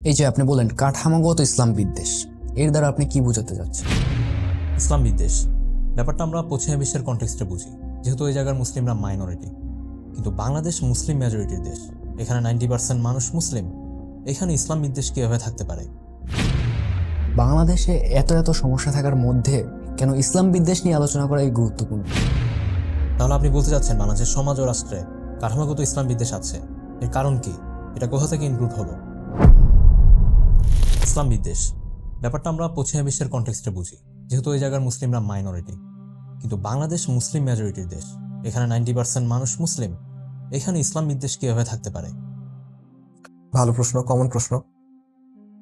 এই যে আপনি বলেন কাঠামোগত ইসলাম বিদ্বেষ, এর দ্বারা আপনি কি বোঝাতে চাচ্ছেন? ইসলাম বিদ্বেষ ব্যাপারটা আমরা পশ্চিমা বিশ্বের কনটেক্সটে বুঝি, যেহেতু ওই জায়গার মুসলিমরা মাইনরিটি। কিন্তু বাংলাদেশ মুসলিম মেজরিটির দেশ, এখানে 90% মানুষ মুসলিম। এখানে ইসলাম বিদ্বেষ কীভাবে থাকতে পারে? বাংলাদেশে এত এত সমস্যা থাকার মধ্যে কেন ইসলাম বিদ্বেষ নিয়ে আলোচনা করা এই গুরুত্বপূর্ণ? তাহলে আপনি বলতে চাচ্ছেন বাংলাদেশের সমাজ ও রাষ্ট্রে কাঠামোগত ইসলাম বিদ্বেষ আছে। এর কারণ কি? এটা কোথা থেকে ইনক্লুড হলো? ইসলাম বিদ্বেষ ব্যাপারটা আমরা পশ্চিমা বিশ্বের কনটেক্সটে বুঝি, যেহেতু ওই জায়গার মুসলিমরা মাইনরিটি। কিন্তু বাংলাদেশ মুসলিম মেজরিটির দেশ, এখানে 90% মানুষ মুসলিম। এখানে ইসলাম বিদ্বেষ কীভাবে থাকতে পারে? ভালো প্রশ্ন, কমন প্রশ্ন।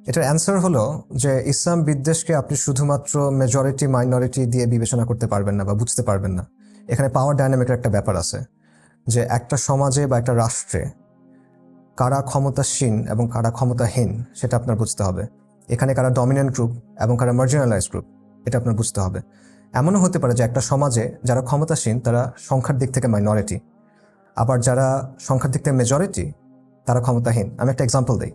এটার অ্যান্সার হলো যে ইসলাম বিদ্বেষকে আপনি শুধুমাত্র মেজরিটি মাইনরিটি দিয়ে বিবেচনা করতে পারবেন না বা বুঝতে পারবেন না। এখানে পাওয়ার ডাইনামিকের একটা ব্যাপার আছে, যে একটা সমাজে বা একটা রাষ্ট্রে কারা ক্ষমতাসীন এবং কারা ক্ষমতাহীন সেটা আপনার বুঝতে হবে। এখানে কারা ডমিনেন্ট গ্রুপ এবং কারা মার্জিনালাইজড গ্রুপ, এটা আপনার বুঝতে হবে। এমনও হতে পারে যে একটা সমাজে যারা ক্ষমতাসীন তারা সংখ্যার দিক থেকে মাইনরিটি, আবার যারা সংখ্যার দিক থেকে মেজরিটি তারা ক্ষমতাহীন। আমি একটা এক্সাম্পল দিই।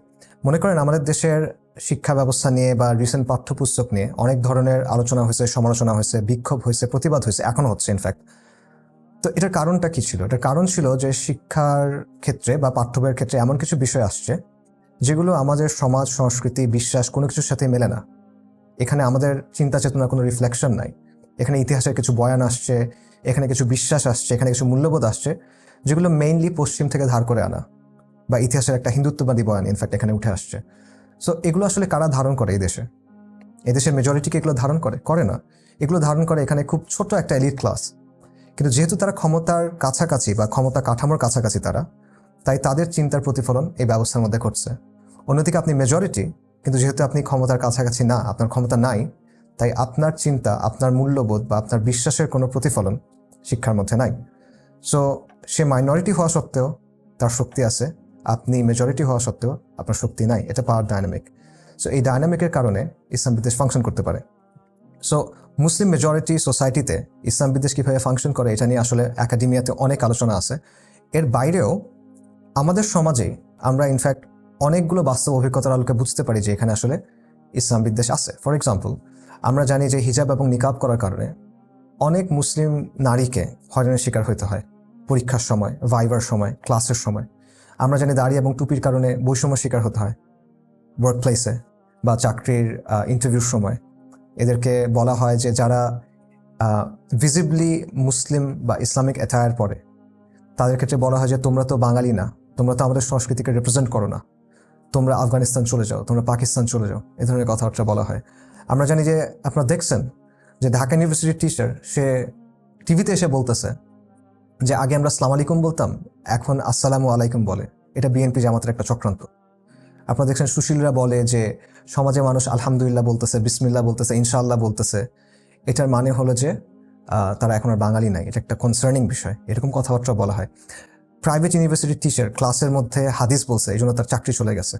মনে করেন আমাদের দেশের শিক্ষা ব্যবস্থা নিয়ে বা রিসেন্ট পাঠ্যপুস্তক নিয়ে অনেক ধরনের আলোচনা হয়েছে, সমালোচনা হয়েছে, বিক্ষোভ হয়েছে, প্রতিবাদ হয়েছে, এখনো হচ্ছে ইনফ্যাক্ট। তো এটার কারণটা কি ছিল? এটার কারণ ছিল যে শিক্ষার ক্ষেত্রে বা পাঠ্যবইয়ের ক্ষেত্রে এমন কিছু বিষয় আসছে যেগুলো আমাদের সমাজ, সংস্কৃতি, বিশ্বাস কোনো কিছুর সাথে মেলে না। এখানে আমাদের চিন্তা চেতনার কোনো রিফ্লেকশন নাই। এখানে ইতিহাসের কিছু বয়ান আসছে, এখানে কিছু বিশ্বাস আসছে, এখানে কিছু মূল্যবোধ আসছে যেগুলো মেইনলি পশ্চিম থেকে ধার করে আনা, বা ইতিহাসের একটা হিন্দুত্ববাদী বয়ান ইনফ্যাক্ট এখানে উঠে আসছে। সো এগুলো আসলে কারা ধারণ করে? এই দেশের মেজরিটিকে এগুলো ধারণ করে না। এগুলো ধারণ করে এখানে খুব ছোট একটা এলিট ক্লাস। কিন্তু যেহেতু তারা ক্ষমতার কাছাকাছি বা ক্ষমতা কাঠামোর কাছাকাছি তাই তাদের চিন্তার প্রতিফলন এই ব্যবস্থার মধ্যে ঘটছে। অন্যদিকে আপনি মেজরিটি, কিন্তু যেহেতু আপনি ক্ষমতার কাছাকাছি না, আপনার ক্ষমতা নাই, তাই আপনার চিন্তা, আপনার মূল্যবোধ বা আপনার বিশ্বাসের কোনো প্রতিফলন শিক্ষার মধ্যে নাই। সো সে মাইনরিটি হওয়া সত্ত্বেও তার শক্তি আছে, আপনি মেজরিটি হওয়া সত্ত্বেও আপনার শক্তি নাই। এটা পাওয়ার ডায়নামিক। সো এই ডায়নামিকের কারণে ইসলাম বিদ্বেষ ফাংশন করতে পারে। সো মুসলিম মেজরিটি সোসাইটিতে ইসলাম বিদ্বেষ কীভাবে ফাংশন করে এটা নিয়ে আসলে একাডেমিয়াতে অনেক আলোচনা আছে। এর বাইরেও আমাদের সমাজেই আমরা ইনফ্যাক্ট অনেকগুলো বাস্তব অভিজ্ঞতার আলোকে বুঝতে পারি যে এখানে আসলে ইসলাম বিদ্বেষ আছে। ফর এক্সাম্পল, আমরা জানি যে হিজাব এবং নিকাব করার কারণে অনেক মুসলিম নারীকে হয়রানির শিকার হতে হয় পরীক্ষার সময়, ভাইবার সময়, ক্লাসের সময়। আমরা জানি দাড়ি এবং টুপির কারণে বৈষম্যের শিকার হতে হয় ওয়ার্ক প্লেসে বা চাকরির ইন্টারভিউর সময়। এদেরকে বলা হয় যে যারা ভিজিবলি মুসলিম বা ইসলামিক অ্যাটায়ার পরে, তাদের ক্ষেত্রে বলা হয় যে তোমরা তো বাঙালি না, তোমরা তো আমাদের সংস্কৃতিকে রিপ্রেজেন্ট করো না, তোমরা আফগানিস্তান চলে যাও, তোমরা পাকিস্তান চলে যাও, এ ধরনের কথাবার্তা বলা হয়। আমরা জানি যে আপনারা দেখছেন যে ঢাকা ইউনিভার্সিটির টিচার, সে টিভিতে এসে বলতেছে যে আগে আমরা আসসালামু আলাইকুম বলতাম, এখন আসসালামু আলাইকুম বলে। এটা বিএনপি জামাতের একটা চক্রান্ত। আপনারা দেখছেন সুশীলরা বলে যে সমাজে মানুষ আলহামদুলিল্লাহ বলতেছে, বিসমিল্লাহ বলতেছে, ইনশাআল্লাহ বলতেছে। এটার মানে হলো যে তারা এখন আর বাঙালি নাই। এটা একটা কনসার্নিং বিষয়। এরকম কথাবার্তা বলা হয়। প্রাইভেট ইউনিভার্সিটির টিচার ক্লাসের মধ্যে হাদিস বলছে, এই জন্য তার চাকরি চলে গেছে।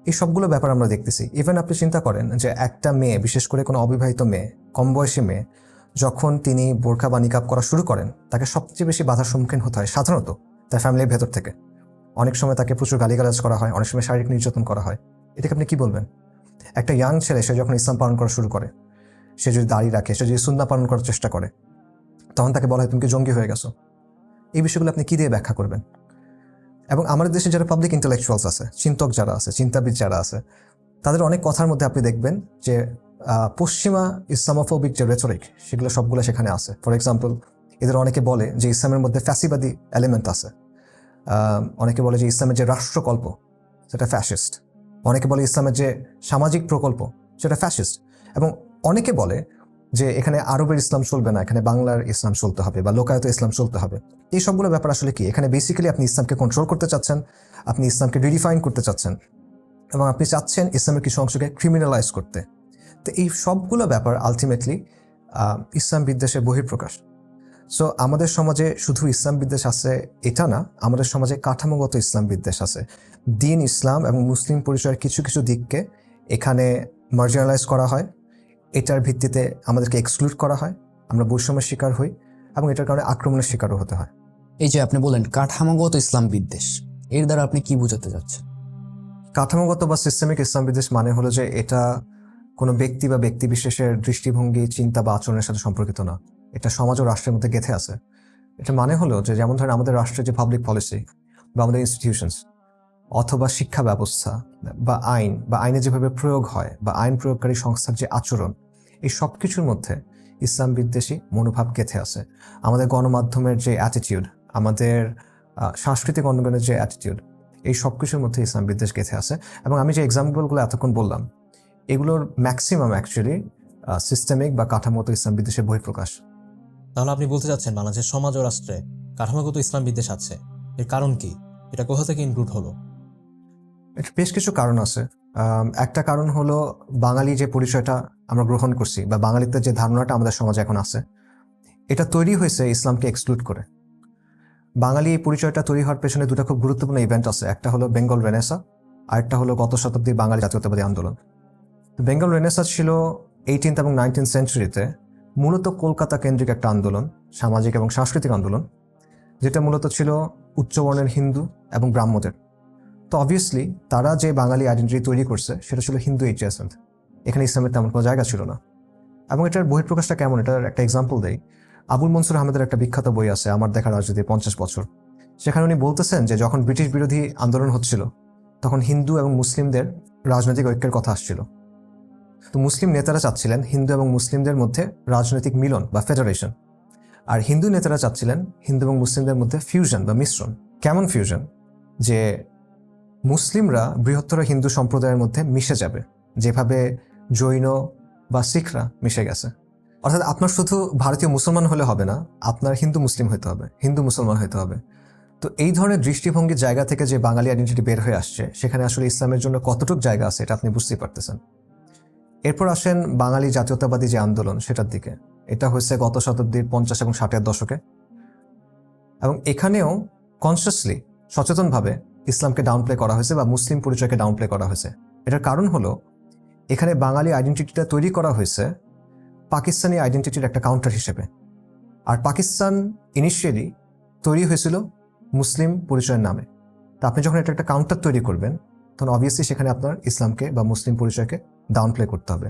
এই সবগুলো ব্যাপার আমরা দেখতেছি। ইভেন আপনি চিন্তা করেন যে একটা মেয়ে, বিশেষ করে কোনো অবিবাহিত মেয়ে, কম বয়সী মেয়ে, যখন তিনি বোরকা বা নিকাব করা শুরু করেন, তাকে সবচেয়ে বেশি বাধার সম্মুখীন হতে হয় সাধারণত তার ফ্যামিলির ভেতর থেকে। অনেক সময় তাকে প্রচুর গালিগালাজ করা হয়, অনেক সময় শারীরিক নির্যাতন করা হয়। এটাকে আপনি কি বলবেন? একটা ইয়াং ছেলে, সে যখন ইসলাম পালন করা শুরু করে, সে যদি দাড়ি রাখে, সে যদি সুন্নাহ পালন করার চেষ্টা করে, তখন তাকে বলা হয় তুমি কি জঙ্গি হয়ে গেছো। এই বিষয়গুলো আপনি কি দিয়ে ব্যাখ্যা করবেন? এবং আমাদের দেশে যারা পাবলিক ইন্টেলেকচুয়ালস আছে, চিন্তক যারা আছে, চিন্তাবিদ যারা আছে, তাদের অনেক কথার মধ্যে আপনি দেখবেন যে পশ্চিমা ইসলামোফোবিক যে রেটরিক, সেগুলো সবগুলো সেখানে আছে। ফর এক্সাম্পল, এদের অনেকে বলে যে ইসলামের মধ্যে ফ্যাসিবাদী এলিমেন্ট আছে। অনেকে বলে যে ইসলামের যে রাষ্ট্রকল্প সেটা ফ্যাসিস্ট। অনেকে বলে ইসলামের যে সামাজিক প্রকল্প সেটা ফ্যাসিস্ট। এবং অনেকে বলে যে এখানে আরবের ইসলাম চলবে না, এখানে বাংলার ইসলাম চলতে হবে বা লোকায়ত ইসলাম চলতে হবে। এই সবগুলো ব্যাপার আসলে কি? এখানে বেসিক্যালি আপনি ইসলামকে কন্ট্রোল করতে চাচ্ছেন, আপনি ইসলামকে রিডিফাইন করতে চাচ্ছেন, এবং আপনি চাচ্ছেন ইসলামের কিছু অংশকে ক্রিমিনালাইজ করতে। তো এই সবগুলো ব্যাপার আলটিমেটলি ইসলাম বিদ্বেষের বহিঃপ্রকাশ। সো আমাদের সমাজে শুধু ইসলাম বিদ্বেষ আছে এটা না, আমাদের সমাজে কাঠামোগত ইসলাম বিদ্বেষ আছে। দিন ইসলাম এবং মুসলিম পরিচয়ের কিছু কিছু দিককে এখানে মার্জিনালাইজ করা হয়, এটার ভিত্তিতে আমাদেরকে এক্সক্লুড করা হয়, আমরা বৈষম্যের শিকার হই এবং এটার কারণে আক্রমণের শিকারও হতে হয়। এই যে আপনি বলেন কাঠামোগত ইসলাম বিদ্বেষ, এর দ্বারা আপনি কি বোঝাতে চাচ্ছেন? কাঠামোগত বা সিস্টেমিক ইসলাম বিদ্বেষ মানে হলো যে এটা কোনো ব্যক্তি বা ব্যক্তি বিশেষের দৃষ্টিভঙ্গি, চিন্তা বা আচরণের সাথে সম্পর্কিত না। এটা সমাজ ও রাষ্ট্রের মধ্যে গেঁথে আছে। এটা মানে হলো যে যেমন ধরেন আমাদের রাষ্ট্রের যে পাবলিক পলিসি বা আমাদের ইনস্টিটিউশনস অথবা শিক্ষা ব্যবস্থা বা আইন বা আইনে যেভাবে প্রয়োগ হয় বা আইন প্রয়োগকারী সংস্থার যে আচরণ, এই সব কিছুর মধ্যে ইসলাম বিদ্বেষী মনোভাব গেঁথে আছে। আমাদের গণমাধ্যমের যে অ্যাটিটিউড, আমাদের সাংস্কৃতিক অঙ্গনের যে অ্যাটিটিউড, এই সব কিছুর মধ্যে ইসলাম বিদ্বেষ গেঁথে আছে। এবং আমি যে এক্সাম্পলগুলো এতক্ষণ বললাম, এগুলোর ম্যাক্সিমাম অ্যাকচুয়ালি সিস্টেমিক বা কাঠামোগত ইসলাম বিদ্বেষের বহিঃপ্রকাশ। তাহলে আপনি বলতে চাচ্ছেন বাংলাদেশের সমাজ ও রাষ্ট্রে কাঠামোগত ইসলাম বিদ্বেষ আছে, এর কারণ কি? এটা কোথা থেকে ইনক্লুড হলো? এর বেশ কিছু কারণ আছে। একটা কারণ হলো বাঙালি যে পরিচয়টা আমরা গ্রহণ করছি বা বাঙালিত্বের যে ধারণাটা আমাদের সমাজে এখন আছে, এটা তৈরি হয়েছে ইসলামকে এক্সক্লুড করে। বাঙালি এই পরিচয়টা তৈরি হওয়ার পেছনে দুটো খুব গুরুত্বপূর্ণ ইভেন্ট আছে। একটা হলো বেঙ্গল রেনেসা, আর একটা হলো গত শতাব্দীর বাঙালি জাতীয়তাবাদী আন্দোলন। বেঙ্গল রেনেসা ছিল 18th এবং 19th সেঞ্চুরিতে মূলত কলকাতা কেন্দ্রিক একটা আন্দোলন, সামাজিক এবং সাংস্কৃতিক আন্দোলন, যেটা মূলত ছিল উচ্চবর্ণের হিন্দু এবং ব্রাহ্মদের। তো অবভিয়াসলি তারা যে বাঙালি আইডেন্টিটি তৈরি করছে সেটা ছিল হিন্দু এডজাসেন্ট, এখানে ইসলামের তেমন কোনো জায়গা ছিল না। এবং এটার বহিঃপ্রকাশটা কেমন, এটার একটা এক্সাম্পল দেই। আবুল মনসুর আহমেদের একটা বিখ্যাত বই আছে, আমার দেখা রাজনীতি 50 বছর। সেখানে উনি বলতেছেন যে যখন ব্রিটিশ বিরোধী আন্দোলন হচ্ছিল তখন হিন্দু এবং মুসলিমদের রাজনৈতিক ঐক্যের কথা আসছিল। তো মুসলিম নেতারা চাচ্ছিলেন হিন্দু এবং মুসলিমদের মধ্যে রাজনৈতিক মিলন বা ফেডারেশন, আর হিন্দু নেতারা চাচ্ছিলেন হিন্দু এবং মুসলিমদের মধ্যে ফিউশন বা মিশ্রণ। কেমন ফিউশন? যে মুসলিমরা বৃহত্তর হিন্দু সম্প্রদায়ের মধ্যে মিশে যাবে, যেভাবে জৈন বা শিখরা মিশে গেছে। অর্থাৎ আপনার শুধু ভারতীয় মুসলমান হলে হবে না, আপনার হিন্দু মুসলিম হতে হবে, হিন্দু মুসলমান হতে হবে। তো এই ধরনের দৃষ্টিভঙ্গির জায়গা থেকে যে বাঙালি আইডেন্টিটি বের হয়ে আসছে, সেখানে আসলে ইসলামের জন্য কতটুকু জায়গা আছে এটা আপনি বুঝতেই পারতেছেন। এরপর আসেন বাঙালি জাতীয়তাবাদী যে আন্দোলন, সেটার দিকে। এটা হয়েছে গত শতাব্দীর 50 এবং 60-এর দশকে, এবং এখানেও কনসিয়াসলি, সচেতনভাবে ইসলামকে ডাউনপ্লে করা হয়েছে বা মুসলিম পরিচয়কে ডাউনপ্লে করা হয়েছে। এটার কারণ হলো এখানে বাঙালি আইডেন্টিটিটা তৈরি করা হয়েছে পাকিস্তানি আইডেন্টিটির একটা কাউন্টার হিসেবে। আর পাকিস্তান ইনিশিয়ালি তৈরি হয়েছিল মুসলিম পরিচয়ের নামে। তা আপনি যখন এটা একটা কাউন্টার তৈরি করবেন, তখন অবভিয়াসলি সেখানে আপনার ইসলামকে বা মুসলিম পরিচয়কে ডাউনপ্লে করতে হবে।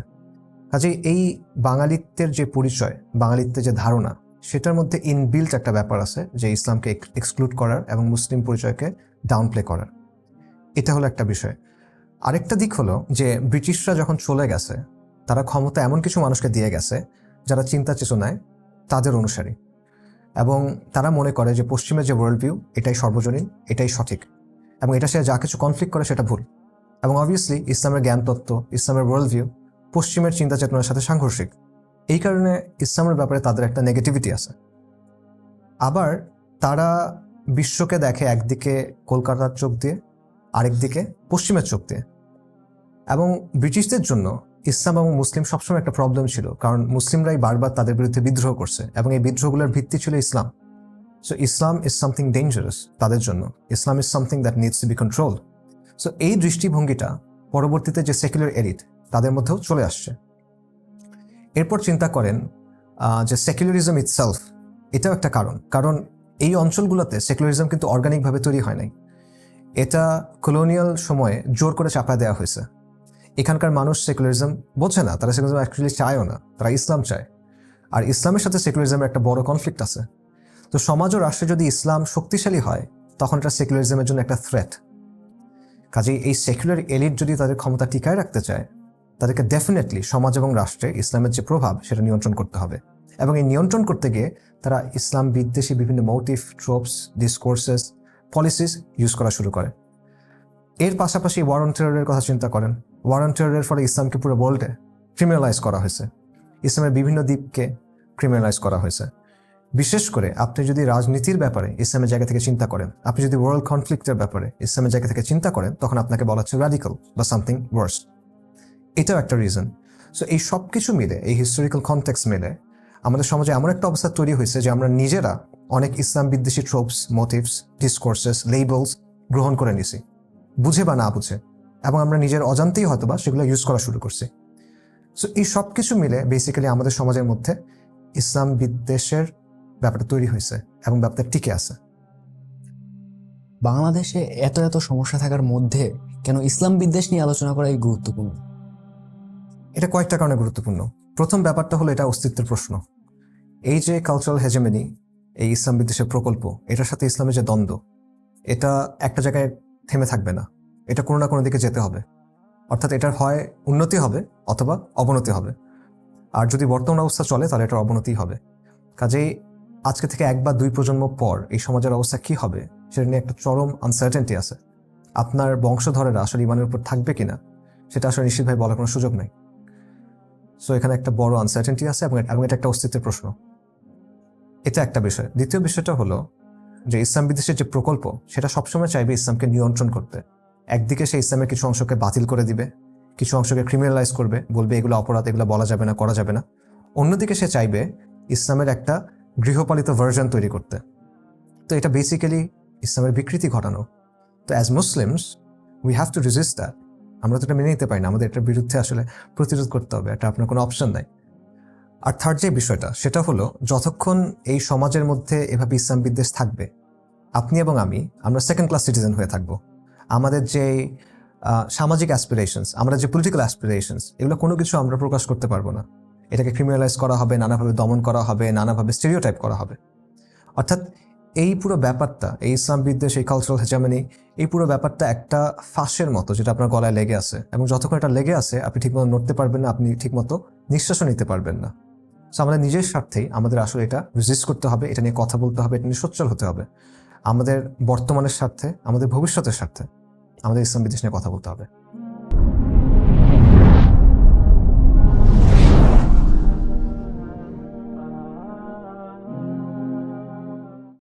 কাজেই এই বাঙালিত্বের যে পরিচয়, বাঙালিত্বের যে ধারণা, সেটার মধ্যে ইনবিল্ট একটা ব্যাপার আছে যে ইসলামকে এক্সক্লুড করার এবং মুসলিম পরিচয়কে ডাউনপ্লে করার। এটা হলো একটা বিষয়। আরেকটা দিক হলো যে ব্রিটিশরা যখন চলে গেছে, তারা ক্ষমতা এমন কিছু মানুষকে দিয়ে গেছে যারা চিন্তা চেতনায় তাদের অনুসারী, এবং তারা মনে করে যে পশ্চিমের যে ওয়ার্ল্ড ভিউ এটাই সর্বজনীন, এটাই সঠিক, এবং এটা সে যা কিছু কনফ্লিক্ট করে সেটা ভুল। এবং অবভিয়াসলি ইসলামের জ্ঞান তত্ত্ব, ইসলামের ওয়ার্ল্ড ভিউ পশ্চিমের চিন্তা চেতনার সাথে সাংঘর্ষিক। এই কারণে ইসলামের ব্যাপারে তাদের একটা নেগেটিভিটি আছে। আবার তারা বিশ্বকে দেখে একদিকে কলকাতার চোখ দিয়ে, আরেকদিকে পশ্চিমের চোখ দিয়ে। এবং ব্রিটিশদের জন্য ইসলাম এবং মুসলিম সবসময় একটা প্রবলেম ছিল, কারণ মুসলিমরাই বারবার তাদের বিরুদ্ধে বিদ্রোহ করছে এবং এই বিদ্রোহগুলোর ভিত্তি ছিল ইসলাম। So Islam is something dangerous তাদের জন্য, Islam is something that needs to be control. So এই দৃষ্টিভঙ্গিটা পরবর্তীতে যে সেকুলার এলিট তাদের মধ্যেও চলে আসছে। এরপর চিন্তা করেন যে সেকুলারিজম ইটসেলফ, এটাও একটা কারণ। কারণ এই অঞ্চলগুলোতে সেকুলারিজম কিন্তু অর্গানিকভাবে তৈরি হয় নাই, এটা কলোনিয়াল সময়ে জোর করে চাপা দেওয়া হয়েছে। এখানকার মানুষ সেকুলারিজম বোঝে না, তারা সেকুলারিজম অ্যাকচুয়ালি চায়ও না, তারা ইসলাম চায়। আর ইসলামের সাথে সেকুলারিজমের একটা বড় কনফ্লিক্ট আছে। তো সমাজ ও রাষ্ট্রে যদি ইসলাম শক্তিশালী হয়, তখন এটা সেকুলারিজমের জন্য একটা থ্রেট। কাজেই এই সেকুলার এলিট যদি তাদের ক্ষমতা টিকায় রাখতে চায়, তাদেরকে ডেফিনেটলি সমাজ এবং রাষ্ট্রে ইসলামের যে প্রভাব সেটা নিয়ন্ত্রণ করতে হবে। এবং এই নিয়ন্ত্রণ করতে গিয়ে তারা ইসলাম বিদ্বেষী বিভিন্ন মোটিভ, ট্রোপস, ডিসকোর্সেস, পলিসিস ইউজ করা শুরু করে। এর পাশাপাশি ওয়ার অন টেররের কথা চিন্তা করেন। ওয়ার অন টেররের ফলে ইসলামকে পুরো ওয়ার্ল্ডে ক্রিমিনালাইজ করা হয়েছে, ইসলামের বিভিন্ন দিককে ক্রিমিনালাইজ করা হয়েছে। বিশেষ করে আপনি যদি রাজনীতির ব্যাপারে ইসলামের জায়গা থেকে চিন্তা করেন, আপনি যদি ওয়ার্ল্ড কনফ্লিক্টের ব্যাপারে ইসলামের জায়গা থেকে চিন্তা করেন, তখন আপনাকে বলা হচ্ছে র্যাডিক্যাল বা সামথিং ওয়ার্স। এটাও একটা রিজন। সো এই সব কিছু মিলে, এই হিস্টোরিক্যাল কনটেক্সট মিলে আমাদের সমাজে এমন একটা অবস্থা তৈরি হয়েছে যে আমরা নিজেরা অনেক ইসলাম বিদ্বেষী ট্রোপস, মোটিভস, ডিসকোর্সেস, লেবেলস গ্রহণ করে নিছি, বুঝে বা না বুঝে, এবং আমরা নিজের অজান্তেই হয়তোবা সেগুলো ইউজ করা শুরু করছি। সো এই সব কিছু মিলে বেসিক্যালি আমাদের সমাজের মধ্যে ইসলাম বিদ্বেষের ব্যাপারটা তৈরি হয়েছে এবং ব্যাপারটা টিকে আছে। বাংলাদেশে এত এত সমস্যা থাকার মধ্যে কেন ইসলাম বিদ্বেষ নিয়ে আলোচনা করা এই গুরুত্বপূর্ণ? এটা কয়েকটা কারণে গুরুত্বপূর্ণ। প্রথম ব্যাপারটা হলো এটা অস্তিত্বের প্রশ্ন। এই যে কালচারাল হেজেমনি, এই ইসলাম বিদ্বেষের প্রকল্প, এটার সাথে ইসলামের যে দ্বন্দ্ব, এটা একটা জায়গায় থেমে থাকবে না, এটা কোনো না কোনো দিকে যেতে হবে। অর্থাৎ এটার হয় উন্নতি হবে অথবা অবনতি হবে। আর যদি বর্তমান অবস্থা চলে তাহলে এটার অবনতি হবে। কাজেই আজকে থেকে 1 বা 2 প্রজন্ম পর এই সমাজের অবস্থা কি হবে সেটা নিয়ে একটা চরম আনসার্টেনটি আছে। আপনার বংশধরেরা আসলে ইমানের উপর থাকবে কিনা সেটা আসলে নিশ্চিতভাবে বলার কোনো সুযোগ নেই। সো এখানে একটা বড় আনসার্টেনটি আছে এবং এটা একটা অস্তিত্বের প্রশ্ন। এটা একটা বিষয়। দ্বিতীয় বিষয়টা হলো যে ইসলাম বিদ্বেষের যে প্রকল্প সেটা সবসময় চাইবে ইসলামকে নিয়ন্ত্রণ করতে। একদিকে সে ইসলামের কিছু অংশকে বাতিল করে দিবে, কিছু অংশকে ক্রিমিনালাইজ করবে, বলবে এগুলো অপরাধ, এগুলো বলা যাবে না, করা যাবে না। অন্যদিকে সে চাইবে ইসলামের একটা গৃহপালিত ভার্জন তৈরি করতে। তো এটা বেসিক্যালি ইসলামের বিকৃতি ঘটানো। তো as Muslims we have to resist that. আমরা তো এটা মেনে নিতে পারি না, আমাদের এটার বিরুদ্ধে আসলে প্রতিরোধ করতে হবে, এটা আপনার কোনো অপশন নাই। আর থার্ড যে বিষয়টা সেটা হলো যতক্ষণ এই সমাজের মধ্যে এভাবে ইসলাম বিদ্বেষ থাকবে, আপনি এবং আমরা সেকেন্ড ক্লাস সিটিজেন হয়ে থাকবো। আমাদের যে সামাজিক অ্যাসপিরেশনস, আমরা যে পলিটিক্যাল অ্যাসপিরেশনস, এগুলো কোনো কিছু আমরা প্রকাশ করতে পারবো না। এটাকে ক্রিমিনালাইজ করা হবে, নানাভাবে দমন করা হবে, নানাভাবে স্টেরিওটাইপ করা হবে। অর্থাৎ এই পুরো ব্যাপারটা, এই ইসলাম বিদ্বেষ, এই কালচারাল হেজেমনি, এই পুরো ব্যাপারটা একটা ফাঁসের মতো যেটা আপনার গলায় লেগে আছে, এবং যতক্ষণ এটা লেগে আছে আপনি ঠিকমতো নড়তে পারবেন না, আপনি ঠিকমতো নিঃশ্বাসও নিতে পারবেন না। সো আমাদের নিজের স্বার্থেই আমাদের আসলে এটা রেজিস্ট করতে হবে, এটা নিয়ে কথা বলতে হবে, এটা নিয়ে সোচ্চার হতে হবে। আমাদের বর্তমানের স্বার্থে, আমাদের ভবিষ্যতের স্বার্থে আমাদের ইসলাম বিদ্বেষ নিয়ে কথা বলতে হবে।